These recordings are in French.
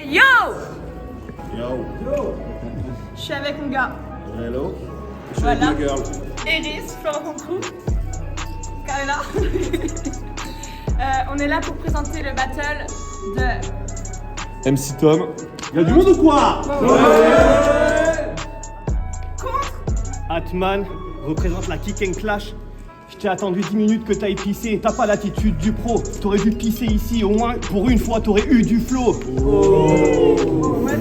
Yo! Yo. Je suis avec mon gars. Hello. Voilà. Good girl. Eris, Florent Concrou. Carla. On est là pour présenter le battle de... MC Tom. Y'a du monde ou quoi? Atman représente la Kick and Clash. Je t'ai attendu 10 minutes que t'ailles pisser. T'as pas l'attitude du pro. T'aurais dû pisser ici. Au moins, pour une fois, t'aurais eu du flow. Ouais.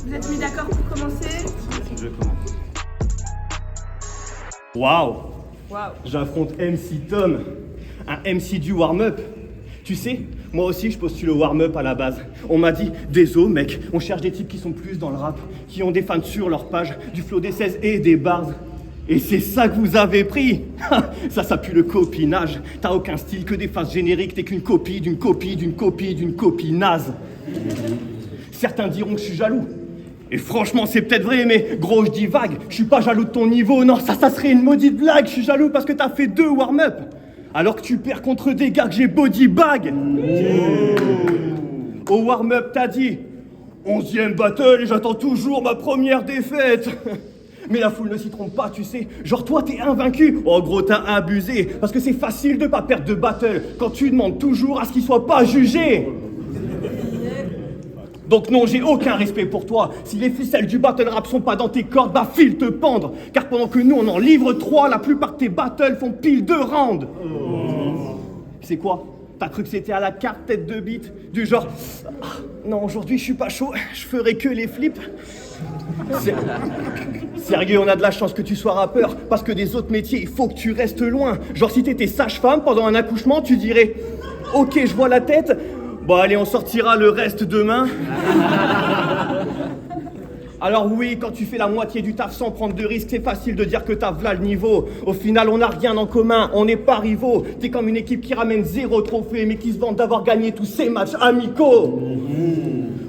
Vous êtes mis d'accord pour commencer? Waouh! Waouh. J'affronte MC Tom, un MC du warm-up. Tu sais, moi aussi je postule au warm-up à la base. On m'a dit, désolé mec, on cherche des types qui sont plus dans le rap, qui ont des fans sur leur page, du flow des 16 et des bars. Et c'est ça que vous avez pris. Ça pue le copinage. T'as aucun style, que des phases génériques, t'es qu'une copie d'une copie d'une copie d'une copie naze. Certains diront que je suis jaloux. Et franchement, c'est peut-être vrai, mais gros, je dis vague. Je suis pas jaloux de ton niveau, non, ça serait une maudite blague. Je suis jaloux parce que t'as fait 2 warm-up. Alors que tu perds contre des gars que j'ai body bag. Au warm-up, t'as dit 11e battle et j'attends toujours ma première défaite. Mais la foule ne s'y trompe pas, tu sais. Genre toi, t'es invaincu. Oh gros, t'as abusé. Parce que c'est facile de pas perdre de battle quand tu demandes toujours à ce qu'il soit pas jugé. Donc non, j'ai aucun respect pour toi. Si les ficelles du battle rap sont pas dans tes cordes, bah file te pendre. Car pendant que nous on en livre 3, la plupart de tes battles font pile 2 rounds. C'est quoi? T'as cru que c'était à la carte tête de bite? Du genre, ah, non aujourd'hui je suis pas chaud, je ferai que les flips. Sérieux, on a de la chance que tu sois rappeur, parce que des autres métiers, il faut que tu restes loin. Genre si t'étais sage-femme pendant un accouchement, tu dirais, ok je vois la tête, bon allez on sortira le reste demain. Alors oui, quand tu fais la moitié du taf sans prendre de risques, c'est facile de dire que t'as v'là le niveau. Au final, on n'a rien en commun, on n'est pas rivaux. T'es comme une équipe qui ramène 0 trophée, mais qui se vante d'avoir gagné tous ses matchs amicaux.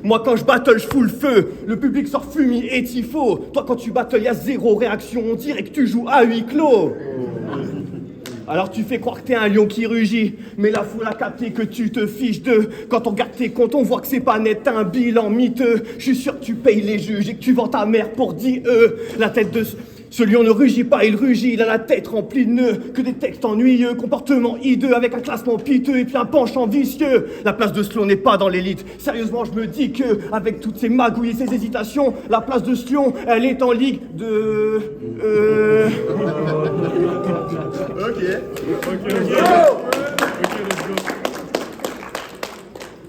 Moi, quand je battle, je fous le feu. Le public sort fumi et tifo. Toi, quand tu battles, y a 0 réaction. On dirait que tu joues à huis clos. Alors tu fais croire que t'es un lion qui rugit, mais la foule a capté que tu te fiches d'eux. Quand on regarde tes comptes, on voit que c'est pas net, t'as un bilan miteux. Je suis sûr que tu payes les juges et que tu vends ta mère pour 10 La tête de ce lion ne rugit pas, il rugit, il a la tête remplie de nœuds. Que des textes ennuyeux, comportement hideux, avec un classement piteux et puis un penchant vicieux. La place de ce lion n'est pas dans l'élite. Sérieusement, je me dis que, avec toutes ces magouilles et ces hésitations, la place de ce lion, elle est en ligue de...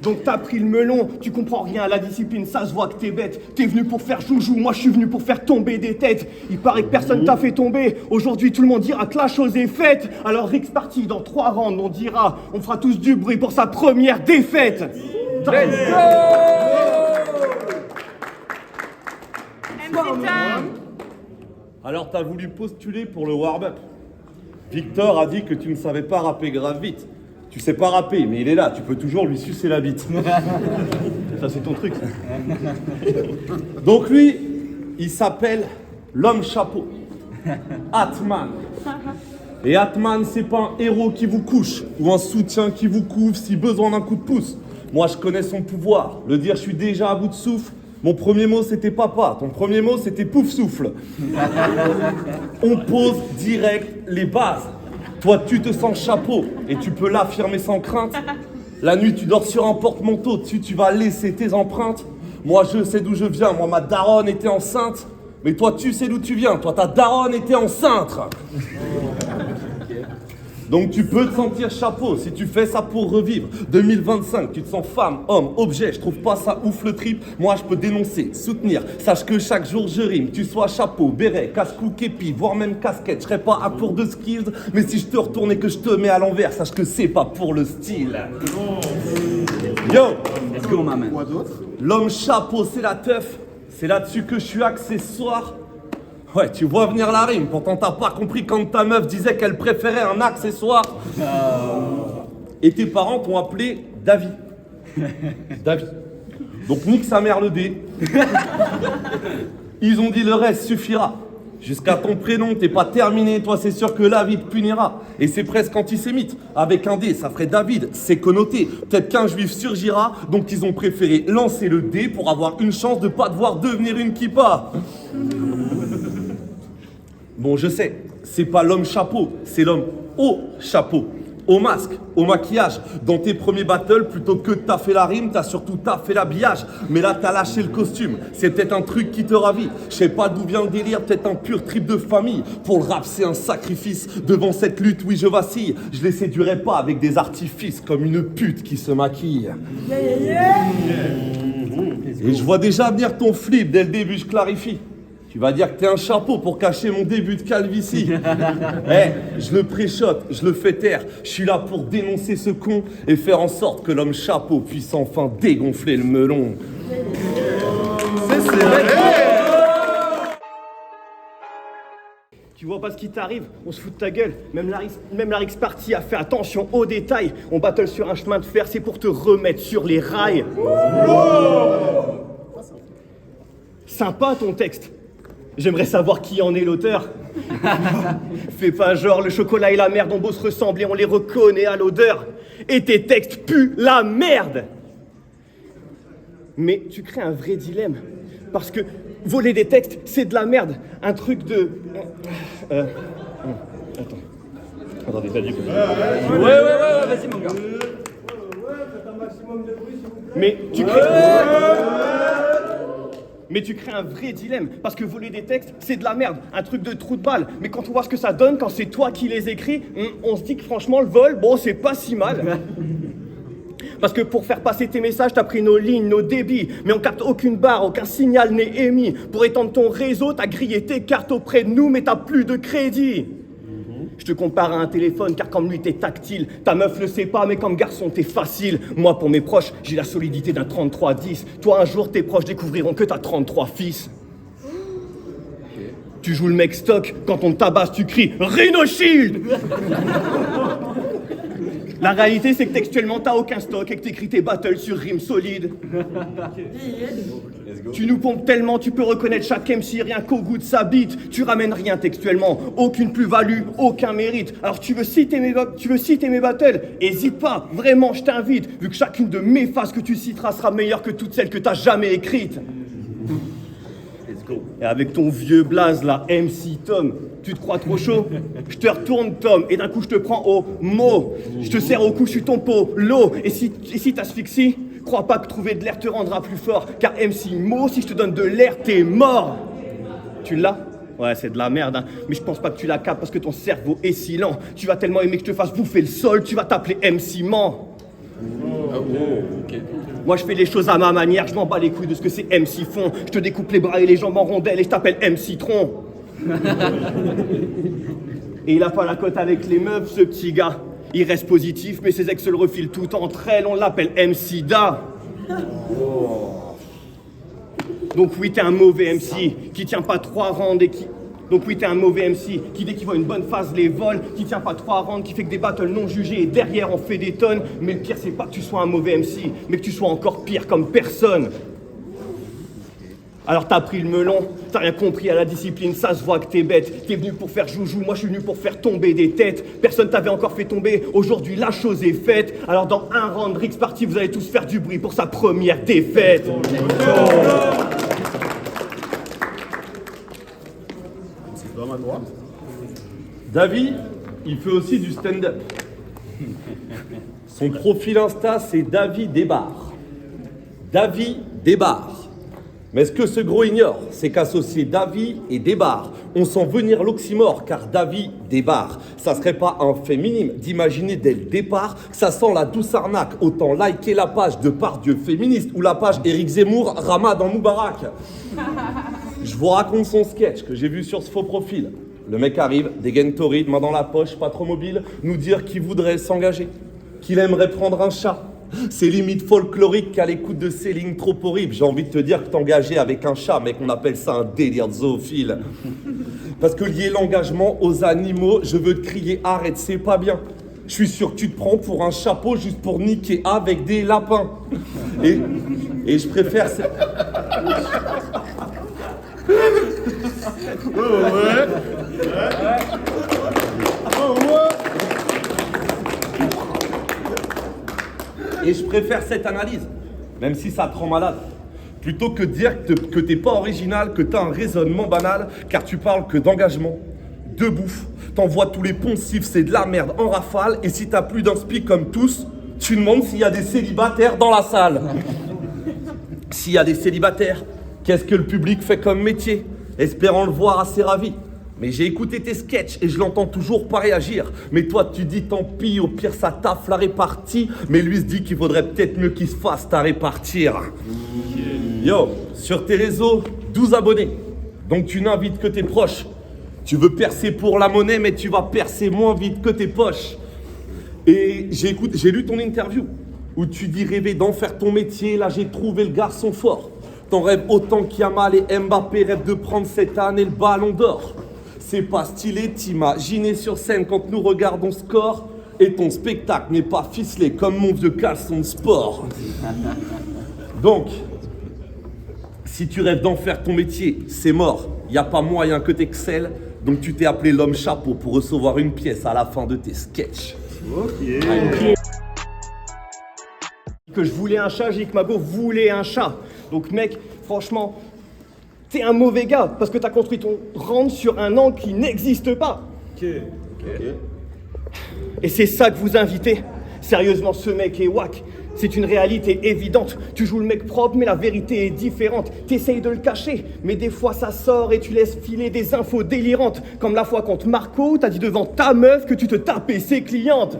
Donc t'as pris le melon, tu comprends rien à la discipline, ça se voit que t'es bête. T'es venu pour faire joujou, moi je suis venu pour faire tomber des têtes. Il paraît que personne t'a fait tomber, aujourd'hui tout le monde dira que la chose est faite. Alors Rix parti dans 3 rounds, on dira, on fera tous du bruit pour sa première défaite. MC Tom. Alors t'as voulu postuler pour le warm-up. Victor a dit que tu ne savais pas rapper grave vite. Tu sais pas rapper, mais il est là, tu peux toujours lui sucer la bite. Ça c'est ton truc. Donc lui, il s'appelle l'homme chapeau. Atman. Et Atman, c'est pas un héros qui vous couche, ou un soutien qui vous couvre si besoin d'un coup de pouce. Moi je connais son pouvoir, le dire je suis déjà à bout de souffle. Mon premier mot c'était papa, ton premier mot c'était pouf souffle. On pose direct les bases. Toi tu te sens chapeau et tu peux l'affirmer sans crainte. La nuit tu dors sur un porte-manteau, dessus tu vas laisser tes empreintes. Moi je sais d'où je viens, moi ma daronne était enceinte. Mais toi tu sais d'où tu viens, toi ta daronne était enceinte. Donc tu peux te sentir chapeau si tu fais ça pour revivre. 2025, tu te sens femme, homme, objet, je trouve pas ça ouf le trip. Moi je peux dénoncer, soutenir, sache que chaque jour je rime. Tu sois chapeau, béret, casse-cou, képi, voire même casquette. Je serai pas à court de skills, mais si je te retourne et que je te mets à l'envers, sache que c'est pas pour le style. Yo, Let's go, ma man. quoi d'autre? L'homme chapeau, c'est la teuf. C'est là-dessus que je suis accessoire. Ouais, tu vois venir la rime, pourtant t'as pas compris quand ta meuf disait qu'elle préférait un accessoire. Et tes parents t'ont appelé David. David. Donc nique sa mère le dé. Ils ont dit le reste suffira. Jusqu'à ton prénom, t'es pas terminé, toi c'est sûr que la vie te punira. Et c'est presque antisémite. Avec un dé, ça ferait David, c'est connoté. Peut-être qu'un juif surgira, donc ils ont préféré lancer le dé pour avoir une chance de pas devoir devenir une kippa. Bon, je sais, c'est pas l'homme chapeau, c'est l'homme au chapeau. Au masque, au maquillage. Dans tes premiers battles, plutôt que de taffer la rime, t'as surtout taffé l'habillage. Mais là, t'as lâché le costume. C'est peut-être un truc qui te ravit. Je sais pas d'où vient le délire, peut-être un pur trip de famille. Pour le rap, c'est un sacrifice. Devant cette lutte, oui, je vacille. Je les séduirai pas avec des artifices, comme une pute qui se maquille. Et je vois déjà venir ton flip, dès le début, je clarifie. Tu vas dire que t'es un chapeau pour cacher mon début de calvitie. Je le préchote, je le fais taire. Je suis là pour dénoncer ce con et faire en sorte que l'homme chapeau puisse enfin dégonfler le melon. C'est serré. Tu vois pas ce qui t'arrive, on se fout de ta gueule. Même la Rix Party a fait attention aux détails. On battle sur un chemin de fer, c'est pour te remettre sur les rails. Sympa ton texte. J'aimerais savoir qui en est l'auteur. Fais pas genre, le chocolat et la merde ont beau se ressembler, on les reconnaît à l'odeur. Et tes textes puent la merde. Mais tu crées un vrai dilemme. Parce que voler des textes, c'est de la merde. Un truc de... Attends. Attendez, t'as dit quoi ? Ouais, vas-y mon gars. Mais tu crées un vrai dilemme, parce que voler des textes, c'est de la merde, un truc de trou de balle. Mais quand on voit ce que ça donne, quand c'est toi qui les écris, on se dit que franchement, le vol, bon, c'est pas si mal. Parce que pour faire passer tes messages, t'as pris nos lignes, nos débits, mais on capte aucune barre, aucun signal n'est émis. Pour étendre ton réseau, t'as grillé tes cartes auprès de nous, mais t'as plus de crédit. Je te compare à un téléphone, car comme lui t'es tactile. Ta meuf le sait pas, mais comme garçon t'es facile. Moi pour mes proches, j'ai la solidité d'un 33-10. Toi un jour tes proches découvriront que t'as 33 fils. Tu joues le mec stock, quand on te tabasse tu cries Rhino Shield. La réalité c'est que textuellement t'as aucun stock et que t'écris tes battles sur rimes solides. Tu nous pompes tellement, tu peux reconnaître chaque MC rien qu'au goût de sa bite. Tu ramènes rien textuellement, aucune plus-value, aucun mérite. Alors tu veux citer mes battles, hésite pas, vraiment je t'invite. Vu que chacune de mes phases que tu citeras sera meilleure que toutes celles que t'as jamais écrites. Et avec ton vieux blaze là, MC Tom, tu te crois trop chaud? Je te retourne Tom, et d'un coup je te prends au mot. Je te serre au cou, je suis ton pot, l'eau. Et si t'asphyxies, crois pas que trouver de l'air te rendra plus fort. Car MC Mo, si je te donne de l'air, t'es mort. Tu l'as? Ouais, c'est de la merde, hein. Mais je pense pas que tu la captes parce que ton cerveau est si lent. Tu vas tellement aimer que je te fasse bouffer le sol, tu vas t'appeler MC Man. Ok. Moi je fais les choses à ma manière, je m'en bats les couilles de ce que c'est MC font. Je te découpe les bras et les jambes en rondelles et je t'appelle MC Tron. Et il a pas la cote avec les meufs ce petit gars. Il reste positif mais ses ex se le refilent tout entre elles, on l'appelle MC Da. Donc oui t'es un mauvais MC qui tient pas 3 rounds et qui... Donc oui, t'es un mauvais MC qui, dès qu'il voit une bonne phase, les vole, qui tient pas 3 rounds, qui fait que des battles non jugés et derrière on fait des tonnes. Mais le pire, c'est pas que tu sois un mauvais MC, mais que tu sois encore pire comme personne. Alors t'as pris le melon, t'as rien compris à la discipline, ça se voit que t'es bête. T'es venu pour faire joujou, moi je suis venu pour faire tomber des têtes. Personne t'avait encore fait tomber, aujourd'hui la chose est faite. Alors dans un round Rix Party, vous allez tous faire du bruit pour sa première défaite. David, il fait aussi du stand-up. Son profil Insta, c'est David Débarre. David Débarre. Mais ce que ce gros ignore, c'est qu'associer David et Débarre, on sent venir l'oxymore, car David Débarre, ça serait pas un fait minime d'imaginer dès le départ que ça sent la douce arnaque. Autant liker la page de Pardieu féministe ou la page Éric Zemmour, Ramadan Moubarak. Je vous raconte son sketch que j'ai vu sur ce faux profil. Le mec arrive, dégaine torride, main dans la poche, pas trop mobile, nous dire qu'il voudrait s'engager, qu'il aimerait prendre un chat. C'est limite folklorique qu'à l'écoute de ces lignes trop horribles. J'ai envie de te dire que t'engager avec un chat, mec, on appelle ça un délire de zoophile. Parce que lier l'engagement aux animaux, je veux te crier arrête, c'est pas bien. Je suis sûr que tu te prends pour un chapeau juste pour niquer avec des lapins. Et je préfère... Et je préfère cette analyse, même si ça te rend malade. Plutôt que de dire que t'es pas original, que t'as un raisonnement banal, car tu parles que d'engagement, de bouffe, t'envoies tous les poncifs, c'est de la merde en rafale, et si t'as plus d'un spi comme tous, tu demandes s'il y a des célibataires dans la salle. S'il y a des célibataires, qu'est-ce que le public fait comme métier? Espérant le voir assez ravi. Mais j'ai écouté tes sketchs et je l'entends toujours pas réagir. Mais toi tu dis tant pis, au pire ça taffe la répartie. Mais lui se dit qu'il vaudrait peut-être mieux qu'il se fasse ta répartir. Yo, sur tes réseaux, 12 abonnés. Donc tu n'invites que tes proches. Tu veux percer pour la monnaie, mais tu vas percer moins vite que tes poches. Et j'ai lu ton interview où tu dis rêver d'en faire ton métier. Là j'ai trouvé le garçon fort. T'en rêves autant qu'Yamal et Mbappé rêvent de prendre cette année le ballon d'or. C'est pas stylé, t'imaginer sur scène quand nous regardons score. Et ton spectacle n'est pas ficelé comme mon vieux caleçon de sport. Donc, si tu rêves d'en faire ton métier, c'est mort. Y a pas moyen que t'excelles. Donc tu t'es appelé l'homme chapeau pour recevoir une pièce à la fin de tes sketchs. Ok. Que je voulais un chat, j'ai dit que Mago voulait un chat. Donc mec, franchement, t'es un mauvais gars parce que t'as construit ton rente sur un angle qui n'existe pas. Et c'est ça que vous invitez. Sérieusement, ce mec est wack. C'est une réalité évidente. Tu joues le mec propre, mais la vérité est différente. T'essayes de le cacher, mais des fois ça sort et tu laisses filer des infos délirantes. Comme la fois contre Marco, t'as dit devant ta meuf que tu te tapais ses clientes.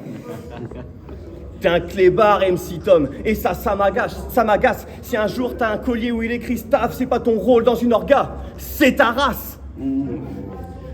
T'es un clébard, MC Tom, et ça m'agace. Si un jour t'as un collier où il écrit staff, c'est pas ton rôle dans une orga, c'est ta race.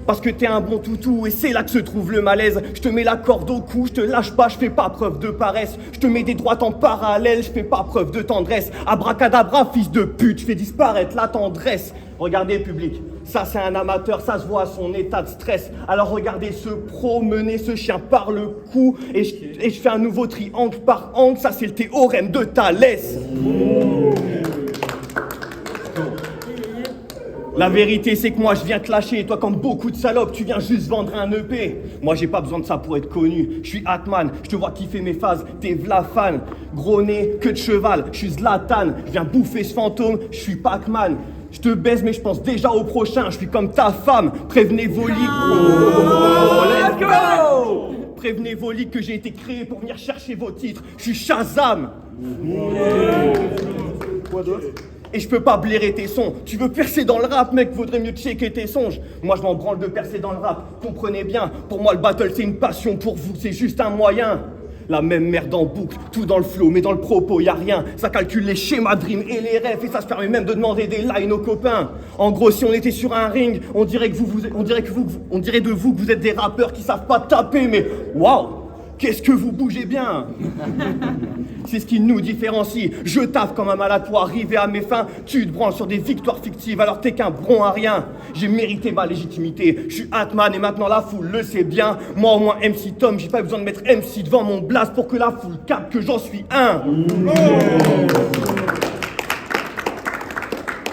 Parce que t'es un bon toutou et c'est là que se trouve le malaise. Je te mets la corde au cou, je te lâche pas, je fais pas preuve de paresse. Je te mets des droites en parallèle, je fais pas preuve de tendresse. Abracadabra, fils de pute, je fais disparaître la tendresse. Regardez public, ça c'est un amateur, ça se voit à son état de stress. Alors regardez ce pro mener ce chien par le cou et je fais un nouveau triangle par angle, ça c'est le théorème de Thalès. La vérité, c'est que moi, je viens te lâcher. Et toi, comme beaucoup de salopes, tu viens juste vendre un EP. Moi, j'ai pas besoin de ça pour être connu. Je suis Atman, je te vois kiffer mes phases. T'es v'la fan. Gros nez, queue de cheval. Je suis Zlatan. Je viens bouffer ce fantôme. Je suis Pac-Man. Je te baise, mais je pense déjà au prochain. Je suis comme ta femme. Prévenez vos ligues. Let's go! Prévenez vos ligues que j'ai été créé pour venir chercher vos titres. Je suis Shazam. Quoi d'autre? Et je peux pas blairer tes sons. Tu veux percer dans le rap, mec, vaudrait mieux checker tes songes. Moi, je m'en branle de percer dans le rap. Comprenez bien, pour moi, le battle, c'est une passion. Pour vous, c'est juste un moyen. La même merde en boucle, tout dans le flow, mais dans le propos, y a rien. Ça calcule les schémas dream et les rêves, et ça se permet même de demander des lines aux copains. En gros, si on était sur un ring, on dirait de vous que vous êtes des rappeurs qui savent pas taper, mais waouh! Qu'est-ce que vous bougez bien? C'est ce qui nous différencie. Je taffe comme un malade pour arriver à mes fins. Tu te branles sur des victoires fictives alors t'es qu'un bron à rien. J'ai mérité ma légitimité. Je suis Atman et maintenant la foule le sait bien. Moi au moins MC Tom, j'ai pas besoin de mettre MC devant mon blast pour que la foule capte que j'en suis un.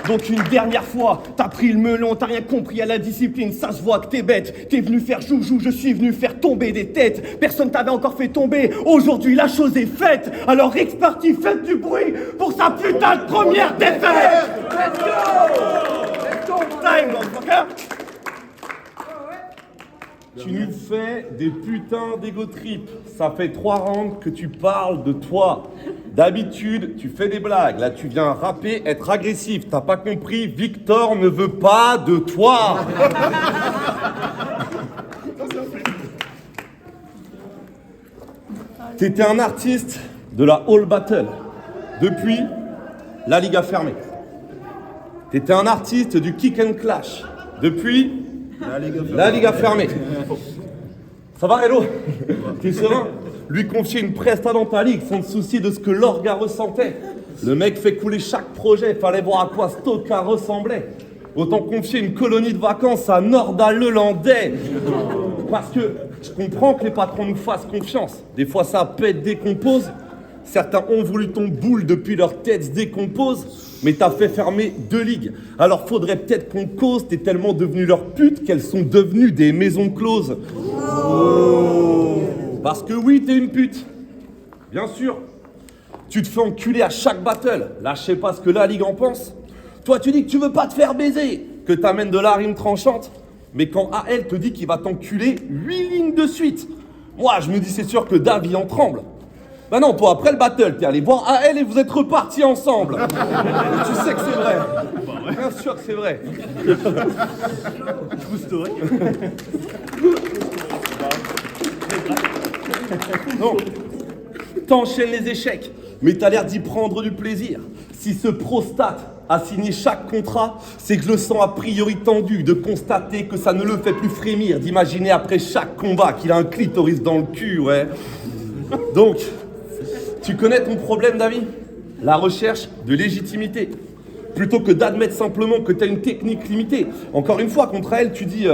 Donc une dernière fois, t'as pris le melon, t'as rien compris à la discipline, ça se voit que t'es bête. T'es venu faire joujou, je suis venu faire tomber des têtes. Personne t'avait encore fait tomber, aujourd'hui la chose est faite. Alors Rix Party, faites du bruit pour sa putain de première défaite. Let's go! Let's go, time, motherfucker! Tu nous fais des putains d'ego trip. Ça fait 3 rounds que tu parles de toi. D'habitude, tu fais des blagues. Là, tu viens rapper, être agressif. T'as pas compris, Victor ne veut pas de toi. T'étais un artiste de la Hall Battle. Depuis, la Ligue a fermé. T'étais un artiste du Kick and Clash. Depuis, la Ligue a fermé. Ça va, Hello? T'es serein? Lui confier une presta dans ta ligue sans te soucier de ce que l'orga ressentait. Le mec fait couler chaque projet, fallait voir à quoi Stoka ressemblait. Autant confier une colonie de vacances à Nordal le Landais. Parce que je comprends que les patrons nous fassent confiance. Des fois ça pète, décompose. Certains ont voulu ton boule depuis leur tête se décompose, mais t'as fait fermer 2 ligues. Alors faudrait peut-être qu'on cause, t'es tellement devenu leur pute qu'elles sont devenues des maisons closes. Parce que oui, t'es une pute. Bien sûr. Tu te fais enculer à chaque battle. Là, je sais pas ce que la ligue en pense. Toi, tu dis que tu veux pas te faire baiser, que t'amènes de la rime tranchante. Mais quand AL te dit qu'il va t'enculer 8 lignes de suite, moi, je me dis c'est sûr que Dav, il en tremble. Bah non, toi, après le battle, t'es allé voir AL et vous êtes repartis ensemble. Et tu sais que c'est vrai. Bien sûr que c'est vrai. Non. T'enchaînes les échecs, mais t'as l'air d'y prendre du plaisir. Si ce prostate a signé chaque contrat, c'est que je le sens a priori tendu de constater que ça ne le fait plus frémir, d'imaginer après chaque combat qu'il a un clitoris dans le cul, ouais. Donc, tu connais ton problème, David? La recherche de légitimité. Plutôt que d'admettre simplement que t'as une technique limitée. Encore une fois, contre elle, tu dis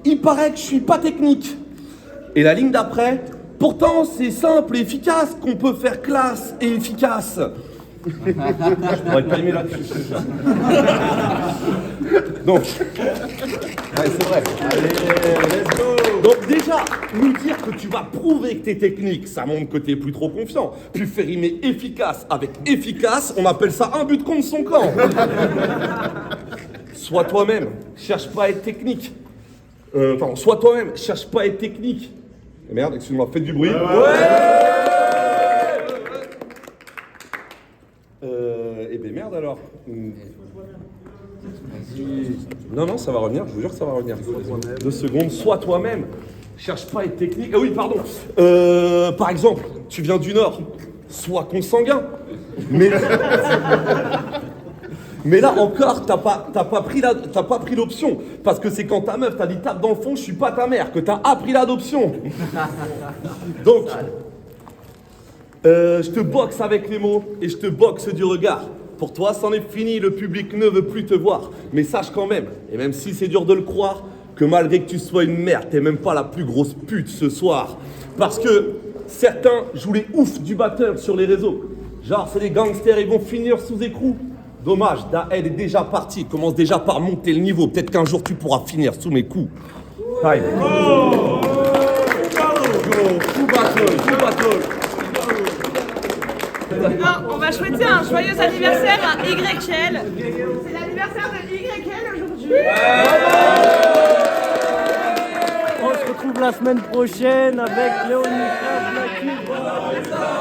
il paraît que je suis pas technique. Et la ligne d'après, pourtant c'est simple et efficace qu'on peut faire classe et efficace. Je pourrais pas aimer là-dessus. Donc, ouais, c'est vrai. Allez, let's go. Donc déjà, nous dire que tu vas prouver que t'es technique, ça montre que t'es plus trop confiant. Puis faire rimer efficace avec efficace, on appelle ça un but contre son camp. Sois toi-même, cherche pas à être technique. Sois toi-même, cherche pas à être technique. Merde, excuse-moi, faites du bruit. Eh ben merde alors. Non, ça va revenir, je vous jure que ça va revenir. 2 secondes, sois toi-même. Cherche pas à être technique. Ah oui, pardon. Par exemple, tu viens du Nord, sois consanguin. Mais là encore, t'as pas pris l'option. Parce que c'est quand ta meuf t'a dit tape dans le fond, je suis pas ta mère, que t'as appris l'adoption. Donc, je te boxe avec les mots et je te boxe du regard. Pour toi, c'en est fini, le public ne veut plus te voir. Mais sache quand même, et même si c'est dur de le croire, que malgré que tu sois une merde, t'es même pas la plus grosse pute ce soir. Parce que certains jouent les oufs du batteur sur les réseaux. Genre, c'est des gangsters, ils vont finir sous écrou. Dommage, Dael est déjà parti, commence déjà par monter le niveau. Peut-être qu'un jour tu pourras finir sous mes coups. Time. Full battle. Non, on va souhaiter un joyeux anniversaire à YL. C'est l'anniversaire de YL aujourd'hui. On se retrouve la semaine prochaine avec Léonie Kraft, la